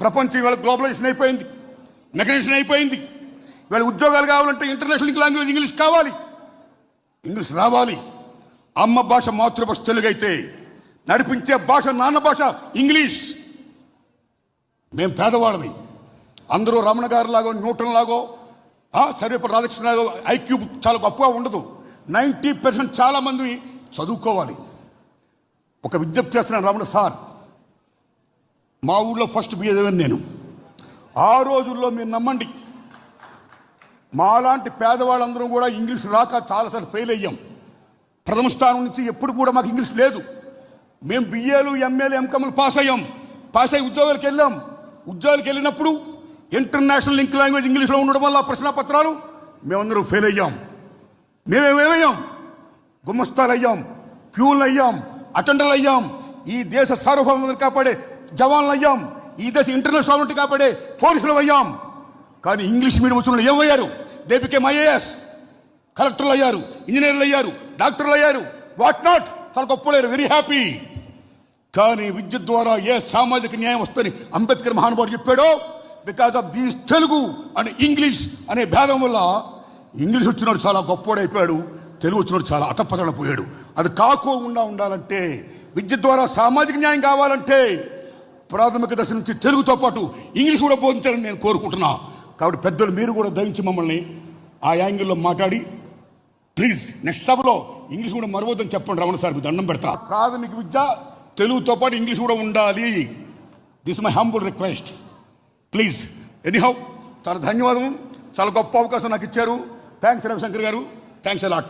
ప్రపంచం ఇవాళ గ్లోబలైజేషన్ అయిపోయింది, మెకనైజేషన్ అయిపోయింది. ఇవాళ ఉద్యోగాలు కావాలంటే ఇంటర్నేషనల్ లాంగ్వేజ్ ఇంగ్లీష్ కావాలి, ఇంగ్లీష్ రావాలి. అమ్మ భాష మాతృభాష తెలుగు అయితే నడిపించే భాష నాన్న భాష ఇంగ్లీష్. మేము పేదవాళ్ళమి. అందరూ రమణ గారు లాగో న్యూటన్ లాగో సర్వేపల్లి రాధాకృష్ణ లాగో ఐక్యూ చాలా గొప్పగా ఉండదు. 90% చాలామంది చదువుకోవాలి. ఒక విజ్ఞప్తి చేస్తున్నాను రమణ సార్, మా ఊళ్ళో ఫస్ట్ బిఏ చదివాను నేను. ఆ రోజుల్లో మీరు నమ్మండి, మాలాంటి పేదవాళ్ళందరం కూడా ఇంగ్లీష్ రాక చాలాసార్లు ఫెయిల్ అయ్యాం. ప్రథమ స్థానం నుంచి ఎప్పుడు కూడా మాకు ఇంగ్లీష్ లేదు. మేము బిఏలు ఎంఏలు ఎంకమ్లు పాస్ అయ్యాం. పాస్ అయ్యి ఉద్యోగాలకు వెళ్ళాం. ఉద్యోగాలకు వెళ్ళినప్పుడు ఇంటర్నేషనల్ లింక్ లాంగ్వేజ్ ఇంగ్లీష్లో ఉండడం వల్ల ప్రశ్నపత్రాలు మేమందరం ఫెయిల్ అయ్యాం. మేమేమయ్యాం? గుమ్మస్తాలు అయ్యాం, ప్యూన్లు అయ్యాం, అటెండర్లు అయ్యాం. ఈ దేశ సార్వభౌమాన్ని కాపాడే జవాన్లు అయ్యాం. ఈ దేశ ఇంటర్నేషనల్ సాల్వెంట్ కాపాడే పోలీసులు అయ్యాం. కానీ ఇంగ్లీష్ మీడియం వచ్చిన వాళ్ళు ఏమయ్యారు? దే బికేమ్ ఐఏఎస్, కలెక్టర్లు అయ్యారు, ఇంజనీర్లు అయ్యారు, డాక్టర్లు అయ్యారు, వాట్ నాట్. చాలా గొప్పలేరు, వెరీ హ్యాపీ. కానీ విద్య ద్వారా ఏ సామాజిక న్యాయం వస్తుందని అంబేద్కర్ మహానుభావుడు చెప్పాడో, because of these Telugu and English అనే భేదం వల్ల ఇంగ్లీష్ వచ్చినోడు చాలా గొప్పోడైపోయాడు, తెలుగు వచ్చినోడు చాలా అతపతడపోయాడు. అది కాకోకుండా ఉండాలంటే, విద్య ద్వారా సామాజిక న్యాయం కావాలంటే ప్రాథమిక దశ నుంచి తెలుగుతో పాటు ఇంగ్లీష్ కూడా బోధించాలని నేను కోరుకుంటున్నా. కాబట్టి పెద్దలు మీరు కూడా దయించి మమ్మల్ని ఆ యాంగిల్లో మాట్లాడి ప్లీజ్ నెక్స్ట్ సభలో ఇంగ్లీష్ కూడా మరవద్దని చెప్పండి. రమణ సార్ దండం పెడతా. ప్రాథమిక విద్య తెలుగుతో పాటు ఇంగ్లీష్ కూడా ఉండాలి. This my humble request, please. Anyhow చాలా ధన్యవాదం. చాలా గొప్ప అవకాశం నాకు ఇచ్చారు. థ్యాంక్స్ రవిశంకర్ గారు, థ్యాంక్స్ అలాట్.